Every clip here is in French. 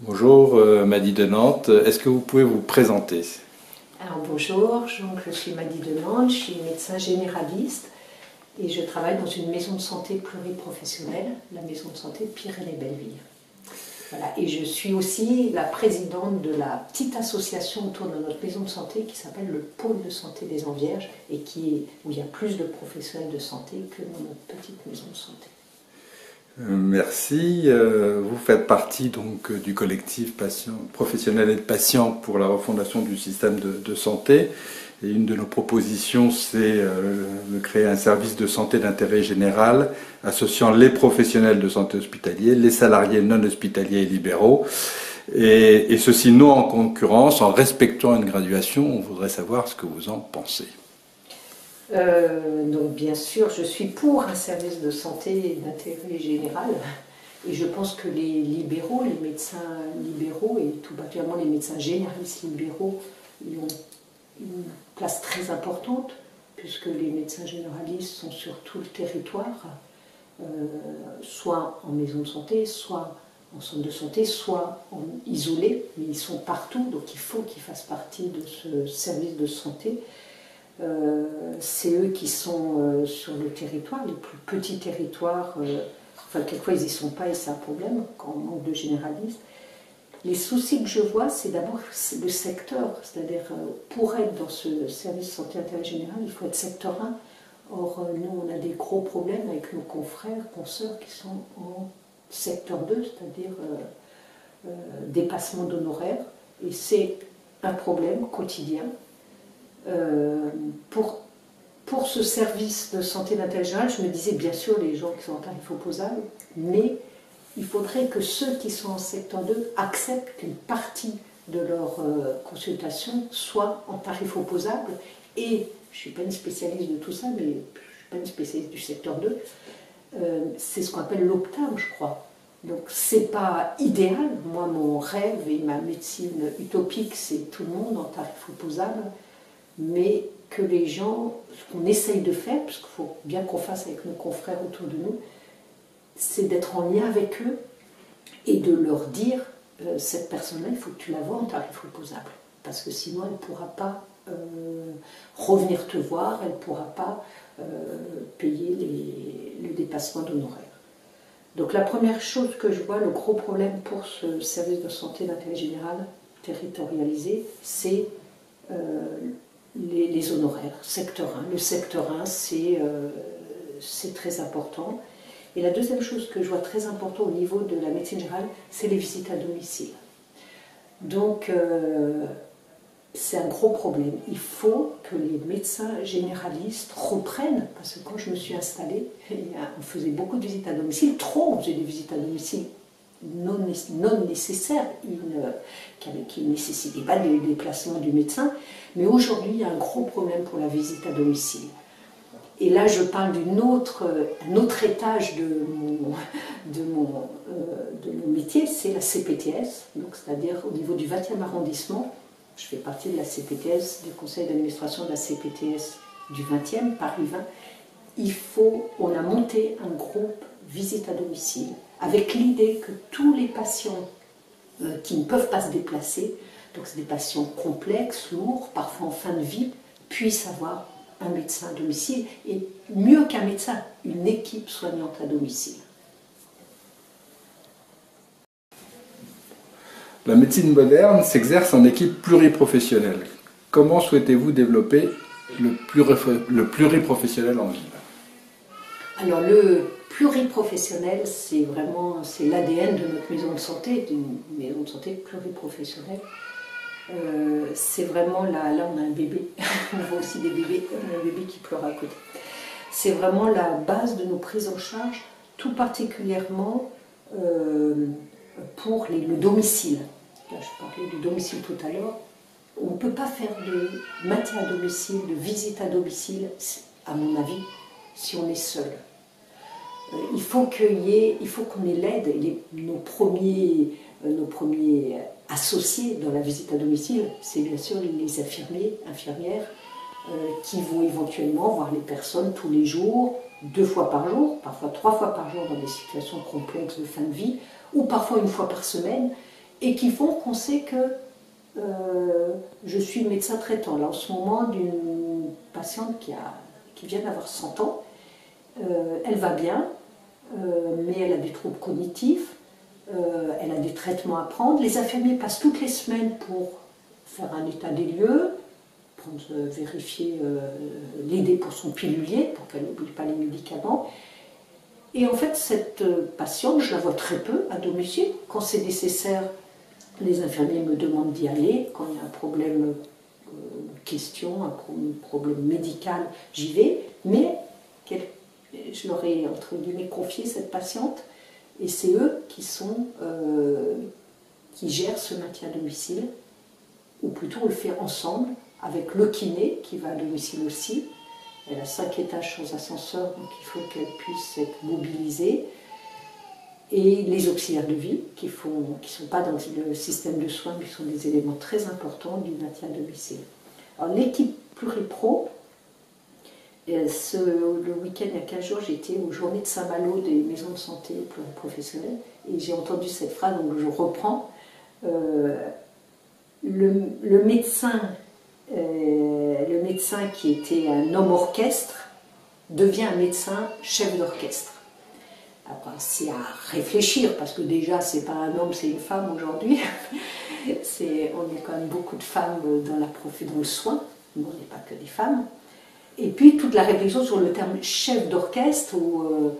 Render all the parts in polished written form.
Bonjour, Mady de Nantes. Est-ce que vous pouvez vous présenter? Alors bonjour, je suis Mady de Nantes, je suis médecin généraliste et je travaille dans une maison de santé pluriprofessionnelle, la maison de santé Pyrénées-Belleville. Voilà. Et je suis aussi la présidente de la petite association autour de notre maison de santé qui s'appelle le Pôle de santé des Envierges et où il y a plus de professionnels de santé que dans notre petite maison de santé. Merci. Vous faites partie donc du collectif professionnels et de patients pour la refondation du système de santé. Et une de nos propositions, c'est de créer un service de santé d'intérêt général associant les professionnels de santé hospitaliers, les salariés non hospitaliers et libéraux, et ceci non en concurrence, en respectant une graduation. On voudrait savoir ce que vous en pensez. Donc bien sûr, je suis pour un service de santé d'intérêt général et je pense que les libéraux, les médecins libéraux et tout particulièrement les médecins généralistes libéraux y ont une place très importante puisque les médecins généralistes sont sur tout le territoire, soit en maison de santé, soit en centre de santé, soit en isolé, mais ils sont partout, donc il faut qu'ils fassent partie de ce service de santé. C'est eux qui sont sur le territoire, les plus petits territoires, enfin quelquefois ils n'y sont pas et c'est un problème quand on manque de généralistes. Les soucis que je vois, c'est d'abord le secteur, c'est-à-dire pour être dans ce service de santé intérêt général, il faut être secteur 1. Or, nous, on a des gros problèmes avec nos confrères, consoeurs qui sont en secteur 2, c'est-à-dire dépassement d'honoraires, et c'est un problème quotidien. Pour ce service de santé d'intérêt général, je me disais bien sûr les gens qui sont en tarif opposable, mais il faudrait que ceux qui sont en secteur 2 acceptent qu'une partie de leur consultation soit en tarif opposable. Et je ne suis pas une spécialiste de tout ça, mais je ne suis pas une spécialiste du secteur 2. C'est ce qu'on appelle l'optame, je crois. Donc c'est pas idéal. Moi, mon rêve et ma médecine utopique, c'est tout le monde en tarif opposable. Mais que les gens, ce qu'on essaye de faire, parce qu'il faut bien qu'on fasse avec nos confrères autour de nous, c'est d'être en lien avec eux et de leur dire cette personne-là, il faut que tu la vois en tarif opposable, parce que sinon elle ne pourra pas revenir te voir, elle ne pourra pas payer le dépassement d'honoraires. Donc la première chose que je vois, le gros problème pour ce service de santé d'intérêt général territorialisé, c'est les honoraires, secteur 1. Le secteur 1, c'est très important. Et la deuxième chose que je vois très important au niveau de la médecine générale, c'est les visites à domicile. Donc, c'est un gros problème. Il faut que les médecins généralistes reprennent, parce que quand je me suis installée, on faisait beaucoup de visites à domicile, trop, on faisait des visites à domicile non nécessaires, qui ne nécessitaient pas des déplacements du médecin. Mais aujourd'hui, il y a un gros problème pour la visite à domicile. Et là, je parle d'un autre étage de mon métier, c'est la CPTS, c'est-à-dire au niveau du 20e arrondissement. Je fais partie de la CPTS, du conseil d'administration de la CPTS du 20e, Paris 20. On a monté un groupe visite à domicile, avec l'idée que tous les patients qui ne peuvent pas se déplacer, donc c'est des patients complexes, lourds, parfois en fin de vie, puissent avoir un médecin à domicile, et mieux qu'un médecin, une équipe soignante à domicile. La médecine moderne s'exerce en équipe pluriprofessionnelle. Comment souhaitez-vous développer le pluriprofessionnel en ville? Alors le pluriprofessionnel, c'est l'ADN de notre maison de santé, d'une maison de santé pluriprofessionnelle. C'est vraiment là on a un bébé, on voit aussi des bébés, on a un bébé qui pleure à côté. C'est vraiment la base de nos prises en charge, tout particulièrement pour le domicile. Là, je parlais du domicile tout à l'heure. On ne peut pas faire de maintien à domicile, de visite à domicile, à mon avis, si on est seul. Il faut qu'on ait l'aide. Nos premiers associés dans la visite à domicile, c'est bien sûr les infirmiers, infirmières, qui vont éventuellement voir les personnes tous les jours, 2 fois par jour, parfois 3 fois par jour dans des situations complexes de fin de vie, ou parfois 1 fois par semaine. et qui font qu'on sait que je suis médecin traitant. Là, en ce moment, d'une patiente qui vient d'avoir 100 ans, elle va bien, mais elle a des troubles cognitifs, elle a des traitements à prendre. Les infirmiers passent toutes les semaines pour faire un état des lieux, vérifier, l'aider pour son pilulier, pour qu'elle n'oublie pas les médicaments. Et en fait, cette patiente, je la vois très peu à domicile. Quand c'est nécessaire, les infirmiers me demandent d'y aller. Quand il y a un problème question, un problème médical, j'y vais. Mais je leur ai, entre guillemets, confié cette patiente. Et c'est eux qui gèrent ce maintien à domicile. Ou plutôt, on le fait ensemble, avec le kiné, qui va à domicile aussi. Elle a 5 étages sans ascenseur, donc il faut qu'elle puisse être mobilisée. Et les auxiliaires de vie, qui ne sont pas dans le système de soins, mais qui sont des éléments très importants du maintien à domicile. Alors l'équipe Pluripro, le week-end, il y a 15 jours, j'étais aux journées de Saint-Malo des maisons de santé pluriprofessionnelles, et j'ai entendu cette phrase, donc je reprends. Le médecin qui était un homme orchestre devient un médecin chef d'orchestre. Alors, c'est à réfléchir, parce que déjà, c'est pas un homme, c'est une femme aujourd'hui. On est quand même beaucoup de femmes dans le soin, mais on n'est pas que des femmes. Et puis, toute la réflexion sur le terme chef d'orchestre, où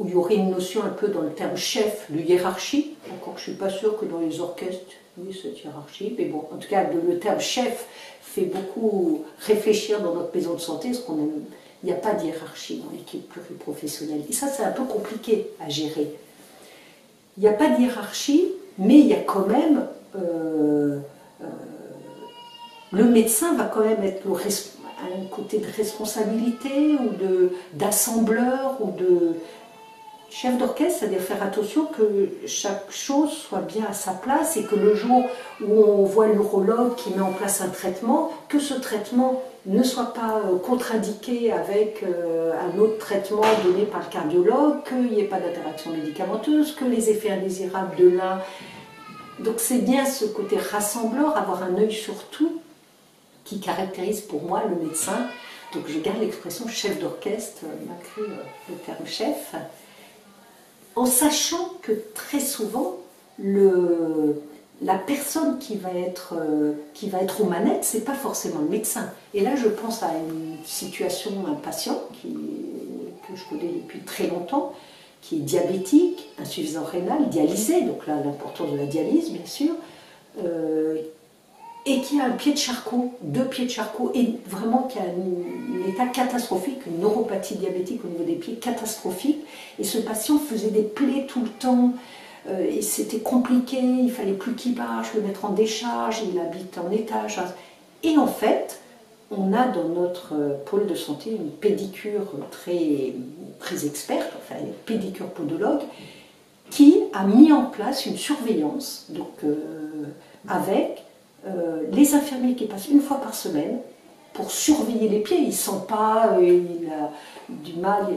il y aurait une notion un peu dans le terme chef de hiérarchie, encore que je ne suis pas sûre que dans les orchestres, oui, cette hiérarchie, mais bon, en tout cas, le terme chef fait beaucoup réfléchir dans notre maison de santé, parce il n'y a pas de hiérarchie dans l'équipe pluriprofessionnelle. Et ça, c'est un peu compliqué à gérer. Il n'y a pas de hiérarchie, mais il y a quand même... le médecin va quand même être un côté de responsabilité, ou d'assembleur, ou de chef d'orchestre, c'est-à-dire faire attention que chaque chose soit bien à sa place, et que le jour où on voit l'urologue qui met en place un traitement, que ce traitement ne soit pas contre-indiqué avec un autre traitement donné par le cardiologue, qu'il n'y ait pas d'interaction médicamenteuse, que les effets indésirables de l'un... Donc c'est bien ce côté rassembleur, avoir un œil sur tout, qui caractérise pour moi le médecin. Donc je garde l'expression chef d'orchestre, malgré le terme chef, en sachant que très souvent, la personne qui va être aux manettes, ce n'est pas forcément le médecin. Et là, je pense à une situation, un patient que je connais depuis très longtemps, qui est diabétique, insuffisant rénal, dialysé, donc là, l'importance de la dialyse, bien sûr, et qui a un pied de charcot, 2 pieds de charcot, et vraiment qui a un état catastrophique, une neuropathie diabétique au niveau des pieds catastrophique. Et ce patient faisait des plaies tout le temps, et c'était compliqué, il fallait plus qu'il marche, le mettre en décharge, il habite en étage. Et en fait, on a dans notre pôle de santé une pédicure très, très experte, enfin une pédicure podologue, qui a mis en place une surveillance, donc avec les infirmiers qui passent une fois par semaine pour surveiller les pieds. Il ne sent pas, il a du mal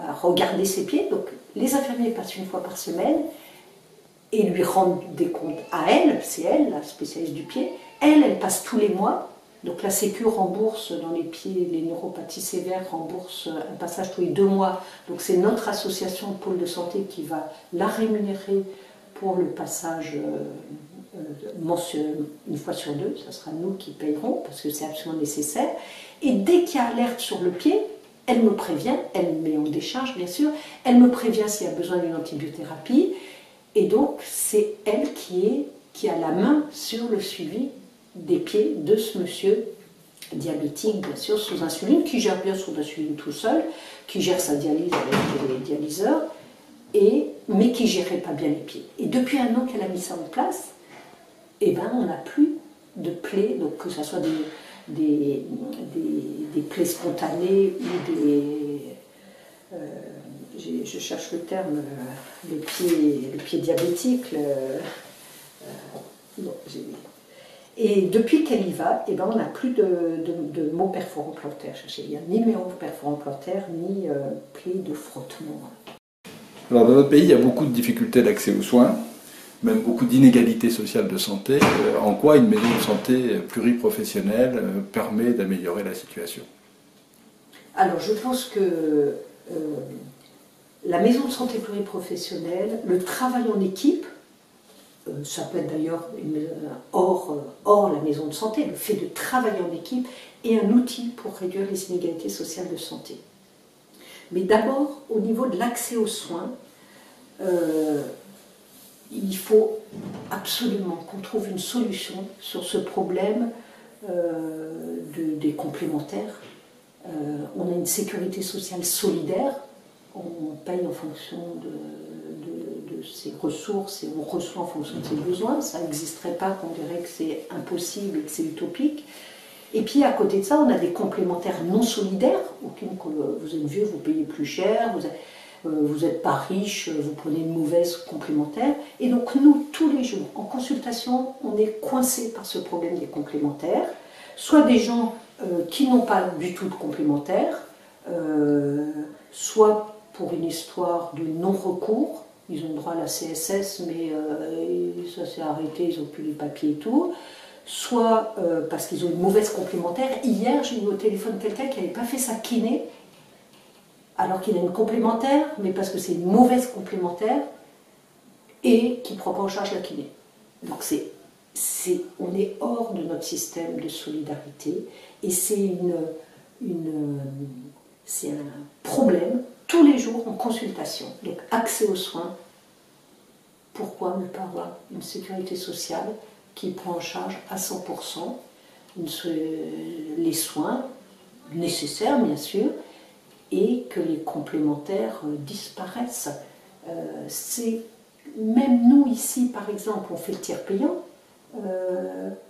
à regarder ses pieds. Donc les infirmiers passent une fois par semaine et lui rendent des comptes à elle, c'est elle, la spécialiste du pied. Elle passe tous les mois. Donc la Sécu rembourse dans les pieds, les neuropathies sévères rembourse un passage tous les 2 mois. Donc c'est notre association de pôle de santé qui va la rémunérer pour le passage une fois sur 2, ce sera nous qui payerons parce que c'est absolument nécessaire. Et dès qu'il y a alerte sur le pied, elle me prévient, elle me met en décharge bien sûr, elle me prévient s'il y a besoin d'une antibiothérapie, et donc c'est elle qui a la main sur le suivi des pieds de ce monsieur diabétique, bien sûr, sous insuline, qui gère bien son insuline tout seul, qui gère sa dialyse avec les dialyseurs, mais qui ne gérait pas bien les pieds. Et depuis 1 an qu'elle a mis ça en place, eh ben, on n'a plus de plaies, donc que ce soit des plaies spontanées ou je cherche le terme, les pieds diabétiques. Et depuis qu'elle y va, eh ben, on n'a plus de maux perforants plantaires. Il n'y a ni maux perforants plantaires, ni plaies de frottement. Alors dans notre pays, il y a beaucoup de difficultés d'accès aux soins. même beaucoup d'inégalités sociales de santé. En quoi une maison de santé pluriprofessionnelle permet d'améliorer la situation? Alors je pense que la maison de santé pluriprofessionnelle, le travail en équipe, ça peut être d'ailleurs hors la maison de santé, le fait de travailler en équipe est un outil pour réduire les inégalités sociales de santé. Mais d'abord, au niveau de l'accès aux soins, il faut absolument qu'on trouve une solution sur ce problème des complémentaires. On a une sécurité sociale solidaire, on paye en fonction de ses ressources et on reçoit en fonction de ses besoins. Ça n'existerait pas qu'on dirait que c'est impossible et que c'est utopique. Et puis à côté de ça, on a des complémentaires non solidaires. Vous êtes vieux, vous payez plus cher, vous n'êtes pas riche, vous prenez une mauvaise complémentaire. Et donc nous, tous les jours, en consultation, on est coincé par ce problème des complémentaires. Soit des gens qui n'ont pas du tout de complémentaires, soit pour une histoire de non-recours. Ils ont droit à la CSS, mais ça s'est arrêté, ils n'ont plus les papiers et tout. Soit parce qu'ils ont une mauvaise complémentaire. Hier, j'ai eu au téléphone quelqu'un qui n'avait pas fait sa kiné, alors qu'il a une complémentaire, mais parce que c'est une mauvaise complémentaire, et qui ne prend pas en charge la kiné. Donc on est hors de notre système de solidarité, et c'est un problème tous les jours en consultation. Donc accès aux soins, pourquoi ne pas avoir une sécurité sociale qui prend en charge à 100% les soins nécessaires, bien sûr, et que les complémentaires disparaissent. Même nous, ici, par exemple, on fait le tiers payant.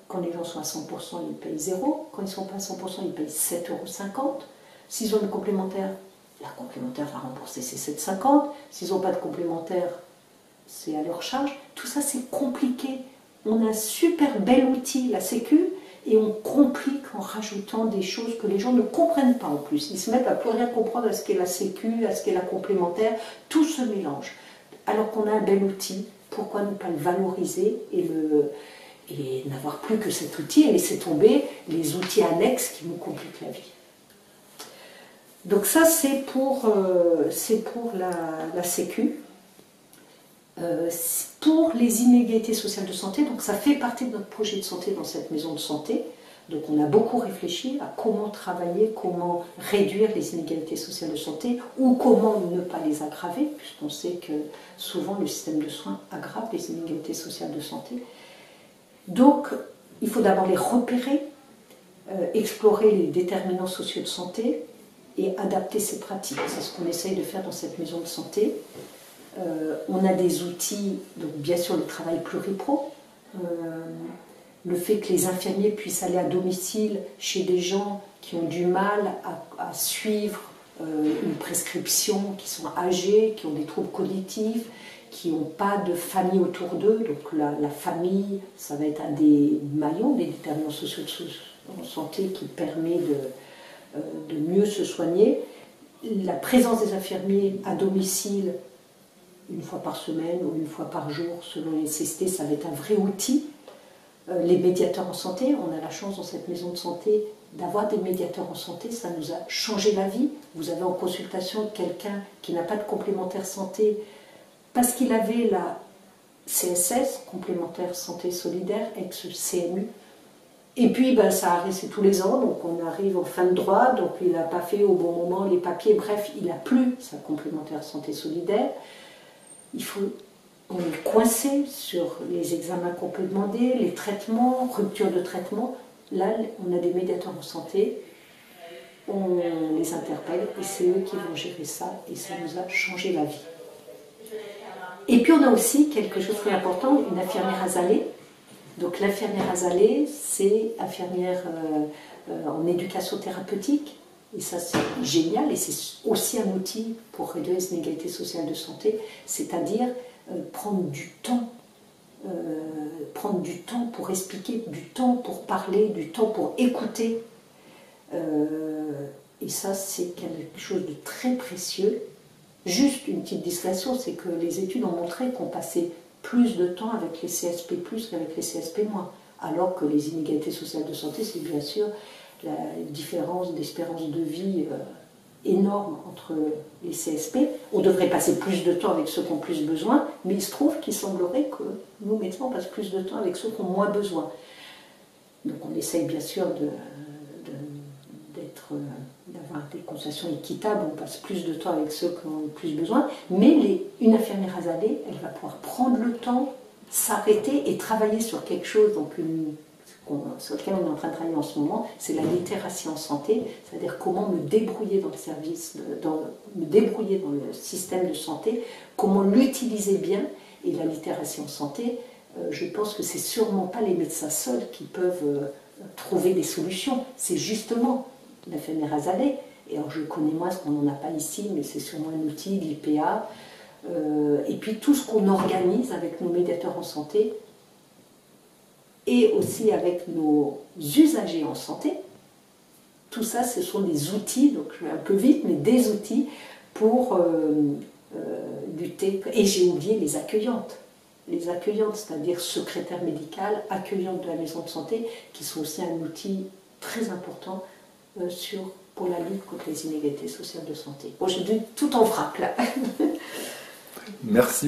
Quand les gens sont à 100%, ils payent 0. Quand ils ne sont pas à 100%, ils payent 7,50 €. S'ils ont une complémentaire, la complémentaire va rembourser ces 7,50 €. S'ils n'ont pas de complémentaire, c'est à leur charge. Tout ça, c'est compliqué. On a un super bel outil, la Sécu, et on complique en rajoutant des choses que les gens ne comprennent pas en plus. Ils se mettent à plus rien comprendre à ce qu'est la Sécu, à ce qu'est la complémentaire. Tout se mélange. Alors qu'on a un bel outil, pourquoi ne pas le valoriser et n'avoir plus que cet outil et laisser tomber les outils annexes qui nous compliquent la vie. Donc ça, c'est pour la Sécu. Pour les inégalités sociales de santé, donc ça fait partie de notre projet de santé dans cette maison de santé. Donc on a beaucoup réfléchi à comment travailler, comment réduire les inégalités sociales de santé ou comment ne pas les aggraver, puisqu'on sait que souvent le système de soins aggrave les inégalités sociales de santé. Donc il faut d'abord les repérer, explorer les déterminants sociaux de santé et adapter ces pratiques. C'est ce qu'on essaye de faire dans cette maison de santé. On a des outils, donc bien sûr le travail pluripro, le fait que les infirmiers puissent aller à domicile chez des gens qui ont du mal à suivre une prescription, qui sont âgés, qui ont des troubles cognitifs, qui n'ont pas de famille autour d'eux. Donc la famille, ça va être un des maillons, des déterminants sociaux de santé qui permet de mieux se soigner. La présence des infirmiers à domicile, une fois par semaine ou une fois par jour, selon les nécessités, ça va être un vrai outil. Les médiateurs en santé, on a la chance dans cette maison de santé d'avoir des médiateurs en santé, ça nous a changé la vie. Vous avez en consultation quelqu'un qui n'a pas de complémentaire santé parce qu'il avait la CSS, complémentaire santé solidaire, ex-CMU. Et puis ça arrive, c'est tous les ans, donc on arrive en fin de droit, donc il n'a pas fait au bon moment les papiers, bref, il n'a plus sa complémentaire santé solidaire. On est coincé sur les examens qu'on peut demander, les traitements, rupture de traitement. Là, on a des médiateurs en santé, on les interpelle et c'est eux qui vont gérer ça et ça nous a changé la vie. Et puis on a aussi quelque chose de très important, une infirmière azalée. Donc l'infirmière azalée, c'est infirmière en éducation thérapeutique. Et ça, c'est génial, et c'est aussi un outil pour réduire les inégalités sociales de santé, c'est-à-dire prendre du temps pour expliquer, du temps pour parler, du temps pour écouter. Et ça, c'est quelque chose de très précieux. Juste une petite discrétion, c'est que les études ont montré qu'on passait plus de temps avec les CSP+, qu'avec les CSP-. Alors que les inégalités sociales de santé, c'est bien sûr la différence d'espérance de vie énorme entre les CSP. On devrait passer plus de temps avec ceux qui ont plus besoin, mais il se trouve qu'il semblerait que nous, médecins, on passe plus de temps avec ceux qui ont moins besoin. Donc on essaye bien sûr d'avoir des consultations équitables, on passe plus de temps avec ceux qui ont plus besoin, mais une infirmière azalée, elle va pouvoir prendre le temps, s'arrêter et travailler sur quelque chose, sur lequel on est en train de travailler en ce moment, c'est la littératie en santé, c'est-à-dire comment me débrouiller dans le service, me débrouiller dans le système de santé, comment l'utiliser bien. Et la littératie en santé, je pense que c'est sûrement pas les médecins seuls qui peuvent trouver des solutions, c'est justement l'infirmière azalée. Et alors je connais moins ce qu'on n'en a pas ici, mais c'est sûrement un outil, l'IPA, et puis tout ce qu'on organise avec nos médiateurs en santé, et aussi avec nos usagers en santé. Tout ça, ce sont des outils, donc je vais un peu vite, mais des outils pour lutter. Et j'ai oublié les accueillantes. Les accueillantes, c'est-à-dire secrétaires médicales, accueillantes de la maison de santé, qui sont aussi un outil très important pour la lutte contre les inégalités sociales de santé. Bon, j'ai dit tout en vrac là. Merci.